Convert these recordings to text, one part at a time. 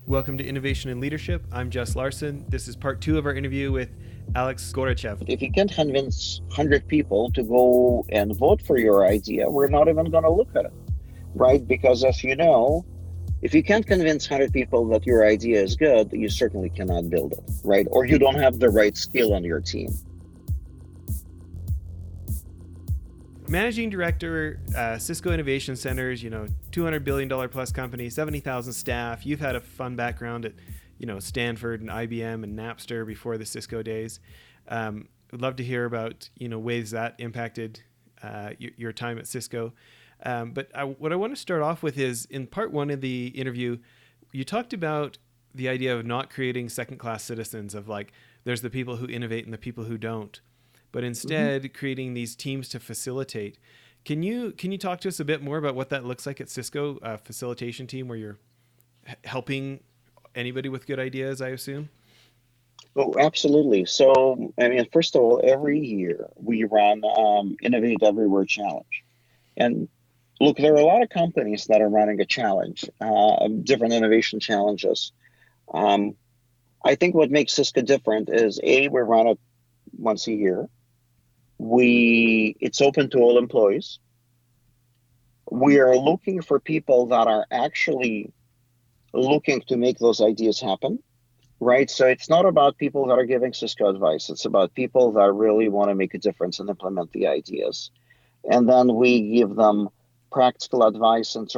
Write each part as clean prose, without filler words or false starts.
Welcome to Innovation and Leadership. I'm Jess Larson. This is part 2 of our interview with Alex Goryachev. If you can't convince 100 people to go and vote for your idea, we're not even going to look at it, right? Because as you know, if you can't convince 100 people that your idea is good, you certainly cannot build it, right? Or you don't have the right skill on your team. Managing Director, Cisco Innovation Centers, $200 billion plus company, 70,000 staff. You've had a fun background at, Stanford and IBM and Napster before the Cisco days. I'd love to hear about, ways that impacted your time at Cisco. What I want to start off with is in part 1 of the interview, you talked about the idea of not creating second-class citizens, of like, there's the people who innovate and the people who don't, but instead creating these teams to facilitate. Can you talk to us a bit more about what that looks like at Cisco, a facilitation team where you're helping anybody with good ideas, I assume? Oh, absolutely. So, I mean, first of all, every year we run Innovate Everywhere Challenge. And look, there are a lot of companies that are running a challenge, different innovation challenges. Um, I think what makes Cisco different is we run it once a year. It's open to all employees. We are looking for people that are actually looking to make those ideas happen, right? So it's not about people that are giving Cisco advice. It's about people that really want to make a difference and implement the ideas. And then we give them practical advice and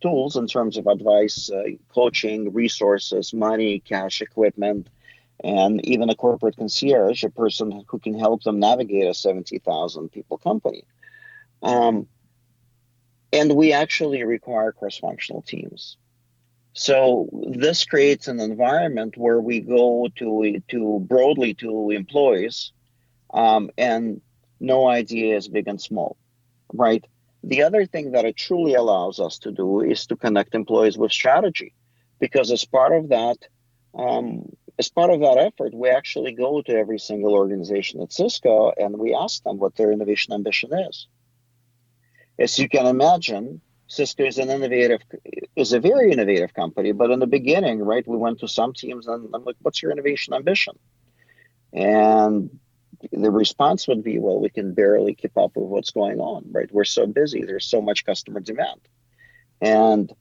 tools in terms of advice, coaching, resources, money, cash, equipment, and even a corporate concierge, a person who can help them navigate a 70,000 people company. Um, and we actually require cross-functional teams. So this creates an environment where we go to broadly to employees, and no idea is big and small, right? The other thing that it truly allows us to do is to connect employees with strategy, because as part of that effort, we actually go to every single organization at Cisco and we ask them what their innovation ambition is. As you can imagine, Cisco is a very innovative company, but in the beginning, right, we went to some teams and I'm like, what's your innovation ambition? And the response would be, well, we can barely keep up with what's going on, right? We're so busy. There's so much customer demand. And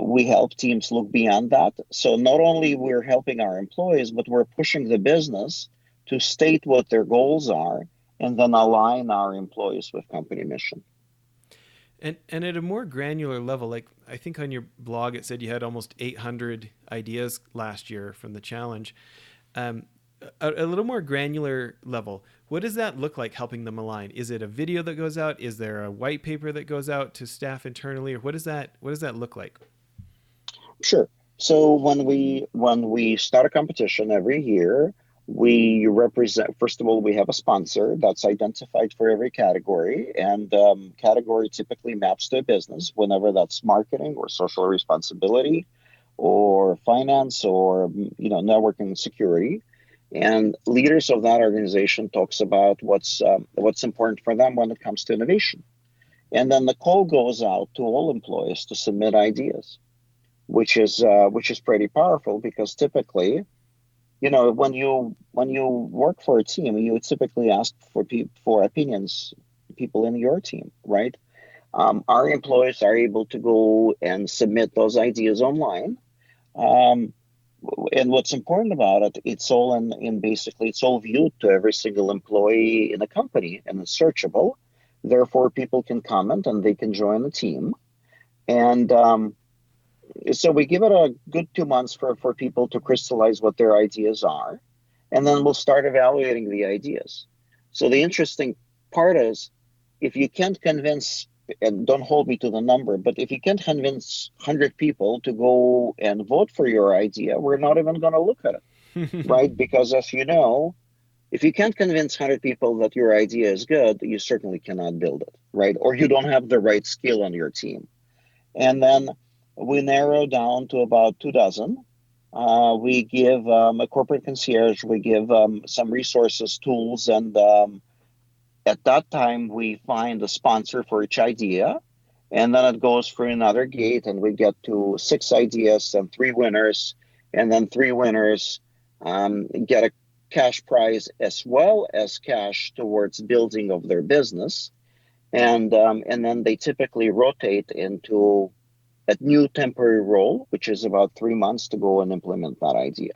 we help teams look beyond that. So not only we're helping our employees, but we're pushing the business to state what their goals are and then align our employees with company mission. And at a more granular level, like I think on your blog it said you had almost 800 ideas last year from the challenge. A little more granular level, what does that look like helping them align? Is it a video that goes out? Is there a white paper that goes out to staff internally, or what does that look like? Sure. So when we start a competition every year, we represent, first of all, we have a sponsor that's identified for every category, and category typically maps to a business, whenever that's marketing or social responsibility or finance or networking and security. And leaders of that organization talks about what's important for them when it comes to innovation. And then the call goes out to all employees to submit ideas, which is pretty powerful, because typically, when you work for a team, you typically ask for opinions, people in your team, right? Our employees are able to go and submit those ideas online. Um, and what's important about it, it's all basically it's all viewed to every single employee in a company, and it's searchable. Therefore, people can comment and they can join the team. And so we give it a good 2 months for people to crystallize what their ideas are, and then we'll start evaluating the ideas. So the interesting part is, if you can't convince, and don't hold me to the number, but if you can't convince 100 people to go and vote for your idea, we're not even going to look at it, right? Because as you know, if you can't convince 100 people that your idea is good, you certainly cannot build it, right? Or you don't have the right skill on your team. And then we narrow down to about 2 dozen. We give a corporate concierge, we give some resources, tools, and at that time we find a sponsor for each idea. And then it goes through another gate, and we get to six ideas and three winners, and then three winners get a cash prize as well as cash towards building of their business, and then they typically rotate into a new temporary role, which is about 3 months to go and implement that idea.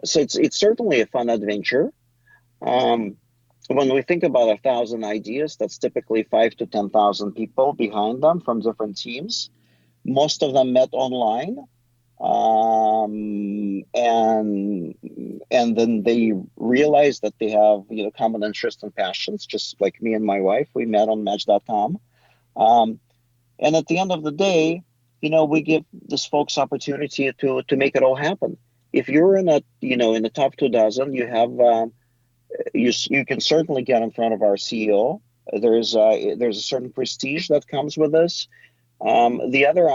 So it's certainly a fun adventure. Um, when we think about 1,000 ideas, that's typically 5 to 10,000 people behind them from different teams. Most of them met online, and then they realize that they have common interests and passions, just like me and my wife. We met on Match.com, um, and at the end of the day, we give these folks opportunity to make it all happen. If you're in the top 2 dozen, you can certainly get in front of our CEO. There's a certain prestige that comes with this. The other,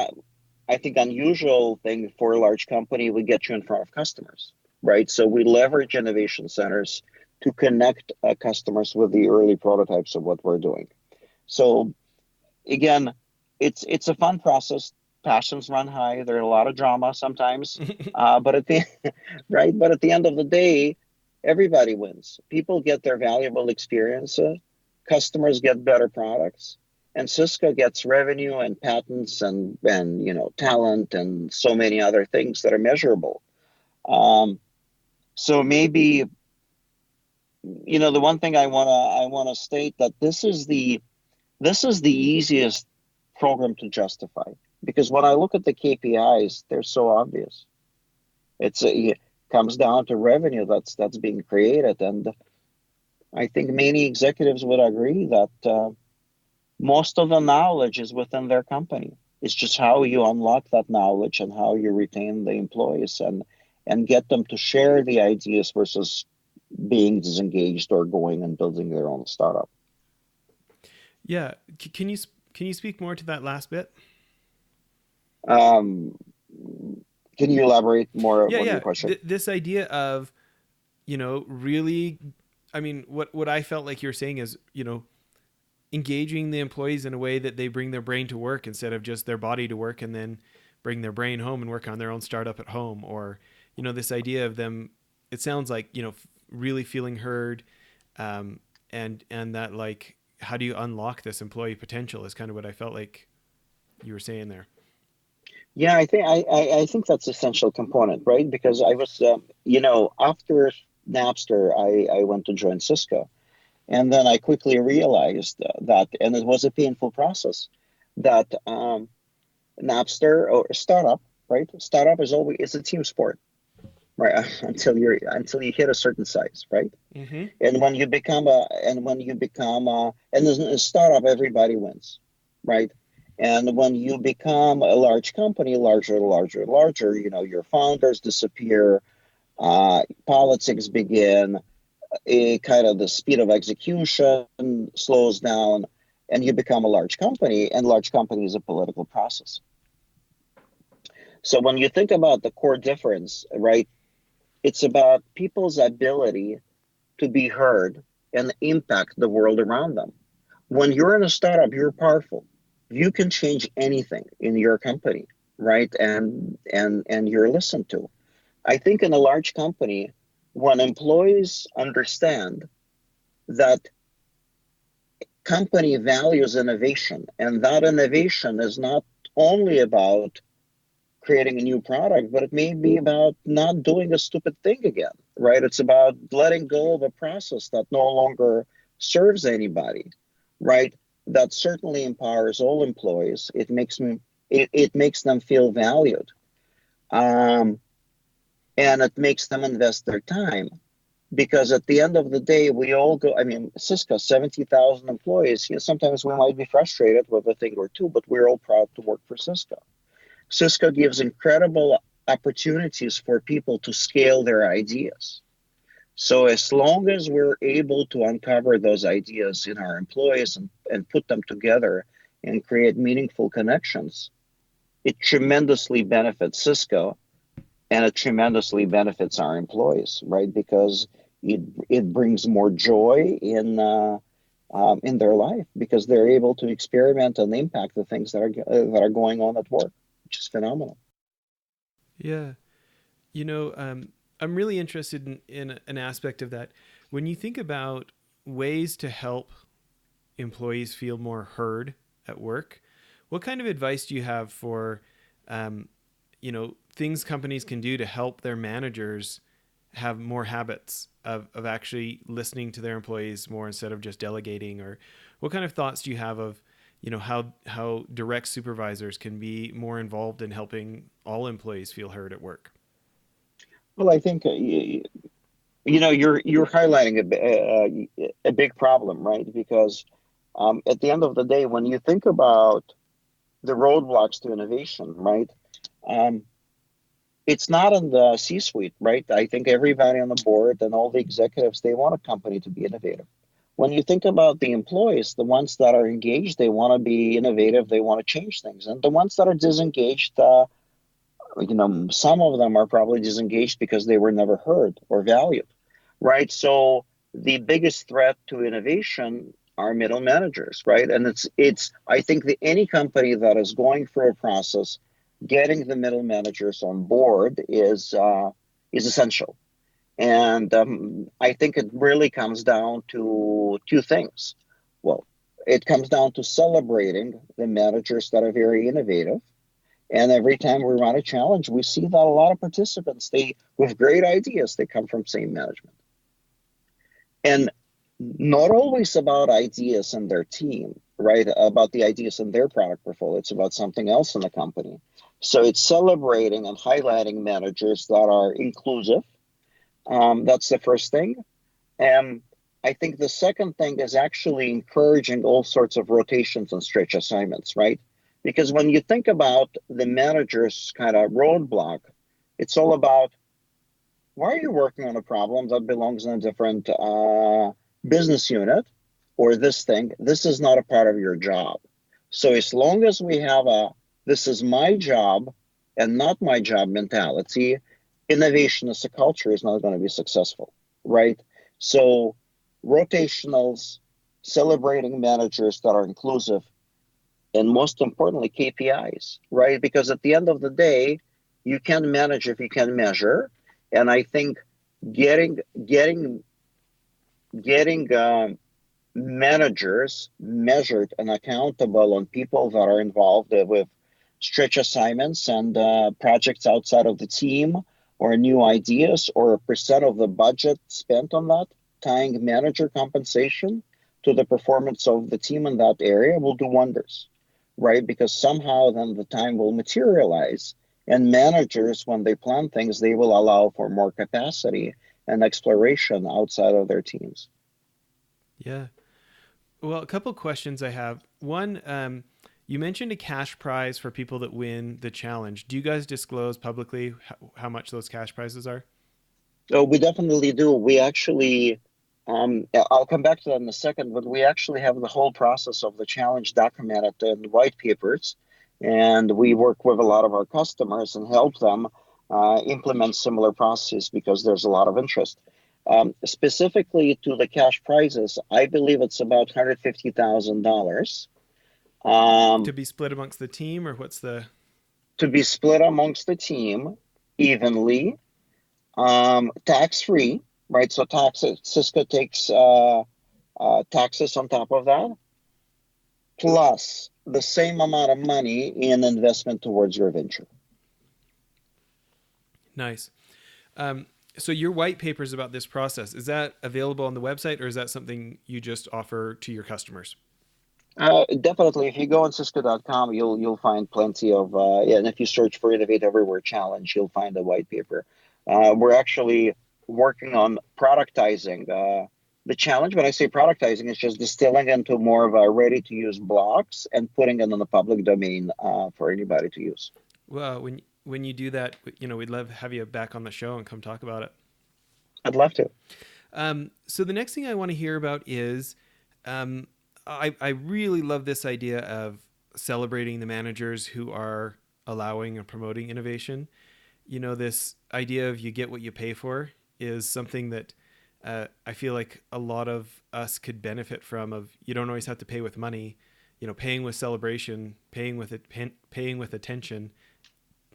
I think, unusual thing for a large company, we get you in front of customers, right? So we leverage innovation centers to connect customers with the early prototypes of what we're doing. So again, it's a fun process. Passions run high. There's a lot of drama sometimes, but at the right. But at the end of the day, everybody wins. People get their valuable experiences. Customers get better products, and Cisco gets revenue and patents and talent and so many other things that are measurable. Um, so maybe the one thing I wanna state that this is the easiest program to justify, because when I look at the KPIs, they're so obvious. It comes down to revenue that's being created, and I think many executives would agree that most of the knowledge is within their company. It's just how you unlock that knowledge and how you retain the employees and get them to share the ideas versus being disengaged or going and building their own startup. Yeah. Can you speak more to that last bit? Um, can you elaborate more Yeah, on your yeah. question? This idea of, really, I mean, what I felt like you're saying is, engaging the employees in a way that they bring their brain to work instead of just their body to work, and then bring their brain home and work on their own startup at home. Or, this idea of them, it sounds like, really feeling heard, and that, like, how do you unlock this employee potential is kind of what I felt like you were saying there. Yeah, I think that's essential component, right? Because I was, after Napster, I went to join Cisco, and then I quickly realized that, and it was a painful process, that Napster or startup, right? Startup is always it's a team sport, right? Until you hit a certain size, right? Mm-hmm. And in a startup, everybody wins, right? And when you become a large company, larger, larger, larger, your founders disappear, politics begin, kind of the speed of execution slows down, and you become a large company, and large company is a political process. So when you think about the core difference, right, it's about people's ability to be heard and impact the world around them. When you're in a startup, you're powerful. You can change anything in your company, right? And you're listened to. I think in a large company, when employees understand that company values innovation, and that innovation is not only about creating a new product, but it may be about not doing a stupid thing again, right? It's about letting go of a process that no longer serves anybody, right? That certainly empowers all employees. It makes them feel valued, um, and it makes them invest their time. Because at the end of the day, we all go. I mean, Cisco, 70,000 employees. Sometimes we might be frustrated with a thing or two, but we're all proud to work for Cisco. Cisco gives incredible opportunities for people to scale their ideas. So as long as we're able to uncover those ideas in our employees and put them together and create meaningful connections, it tremendously benefits Cisco, and it tremendously benefits our employees, right? Because it brings more joy in their life because they're able to experiment and impact the things that are going on at work, which is phenomenal. Yeah. You know, I'm really interested in an aspect of that. When you think about ways to help employees feel more heard at work, what kind of advice do you have for, um, things companies can do to help their managers have more habits of actually listening to their employees more instead of just delegating? Or what kind of thoughts do you have of, how direct supervisors can be more involved in helping all employees feel heard at work? Well, I think you're highlighting a big problem, right? Because at the end of the day, when you think about the roadblocks to innovation, right? Um, it's not in the C-suite, right? I think everybody on the board and all the executives, they want a company to be innovative. When you think about the employees, the ones that are engaged, they want to be innovative, they want to change things. And the ones that are disengaged, some of them are probably disengaged because they were never heard or valued, right? So the biggest threat to innovation are middle managers, right? And I think that any company that is going through a process, getting the middle managers on board is essential. And I think it really comes down to two things. Well, it comes down to celebrating the managers that are very innovative, and every time we run a challenge, we see that a lot of participants, they with great ideas, they come from same management. And not always about ideas in their team, right? About the ideas in their product portfolio. It's about something else in the company. So it's celebrating and highlighting managers that are inclusive. That's the first thing. And I think the second thing is actually encouraging all sorts of rotations and stretch assignments, right? Because when you think about the manager's kind of roadblock, it's all about why are you working on a problem that belongs in a different business unit or this thing? This is not a part of your job. So as long as we have a this is my job and not my job mentality, innovation as a culture is not going to be successful, right? So rotationals, celebrating managers that are inclusive, and most importantly, KPIs, right? Because at the end of the day, you can manage if you can measure. And I think getting getting getting managers measured and accountable on people that are involved with stretch assignments and projects outside of the team or new ideas or a percent of the budget spent on that, tying manager compensation to the performance of the team in that area will do wonders, right? Because somehow then the time will materialize. And managers, when they plan things, they will allow for more capacity and exploration outside of their teams. Yeah. Well, a couple questions I have. One, you mentioned a cash prize for people that win the challenge. Do you guys disclose publicly how much those cash prizes are? So we definitely do. We actually, I'll come back to that in a second, but we actually have the whole process of the challenge documented in white papers. And we work with a lot of our customers and help them implement similar processes because there's a lot of interest. Specifically to the cash prizes, I believe it's about $150,000 To um, be split amongst the team, or what's the? to be split amongst the team evenly, tax free, right? So taxes, Cisco takes taxes on top of that, plus the same amount of money in investment towards your venture. Nice. Um, so your white papers about this process, is that available on the website, or is that something you just offer to your customers? Definitely, if you go on Cisco.com, you'll find plenty of yeah, and if you search for Innovate Everywhere Challenge, you'll find a white paper. We're actually working on productizing the challenge. When I say productizing, it's just distilling into more of a ready-to-use blocks and putting it in the public domain for anybody to use. Well, when you do that, we'd love to have you back on the show and come talk about it. I'd love to. So the next thing I want to hear about is, um, I really love this idea of celebrating the managers who are allowing and promoting innovation. This idea of you get what you pay for is something that I feel like a lot of us could benefit from. Of you don't always have to pay with money, paying with celebration, paying with attention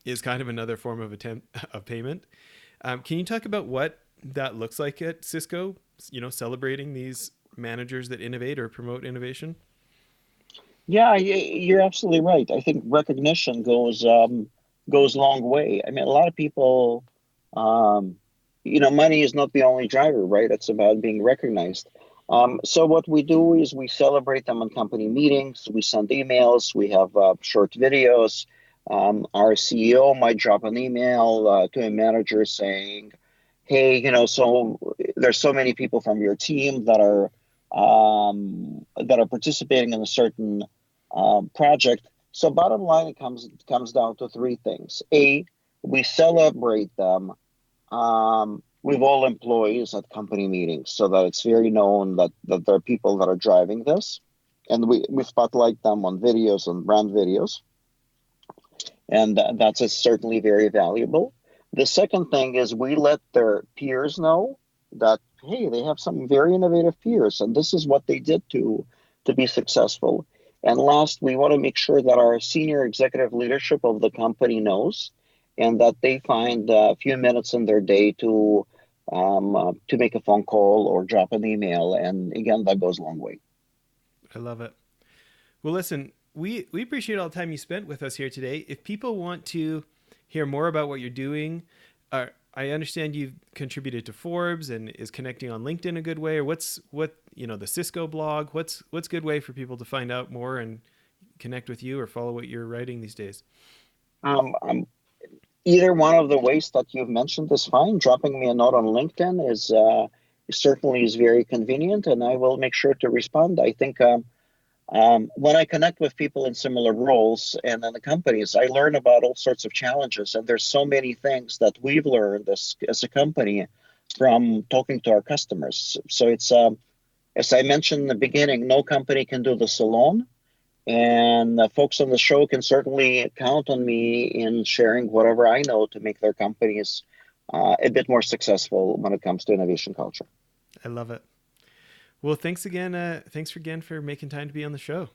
is kind of another form of of payment. Can you talk about what that looks like at Cisco? Celebrating these managers that innovate or promote innovation. Yeah, you're absolutely right. I think recognition goes a long way. I mean, a lot of people, um, money is not the only driver, right? It's about being recognized. So what we do is we celebrate them on company meetings. We send emails. We have short videos. Our CEO might drop an email to a manager saying, "Hey, so there's so many people from your team that are participating in a certain project." So bottom line, it comes down to three things. A, we celebrate them with all employees at company meetings so that it's very known that there are people that are driving this. And we spotlight them on videos, on brand videos. And that's certainly very valuable. The second thing is we let their peers know that, hey, they have some very innovative peers, and this is what they did to be successful. And last, we want to make sure that our senior executive leadership of the company knows, and that they find a few minutes in their day to make a phone call or drop an email. And again, that goes a long way. I love it. Well, listen, we appreciate all the time you spent with us here today. If people want to hear more about what you're doing, I understand you've contributed to Forbes and is connecting on LinkedIn a good way. Or the Cisco blog? What's a good way for people to find out more and connect with you or follow what you're writing these days? Um, Either one of the ways that you've mentioned is fine. Dropping me a note on LinkedIn is certainly is very convenient, and I will make sure to respond. I think when I connect with people in similar roles and in the companies, I learn about all sorts of challenges, and there's so many things that we've learned as a company from talking to our customers. So it's as I mentioned in the beginning, no company can do this alone. And folks on the show can certainly count on me in sharing whatever I know to make their companies a bit more successful when it comes to innovation culture. I love it. Well, thanks again. Thanks again for making time to be on the show.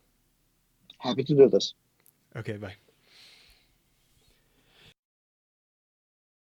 Happy to do this. Okay, bye.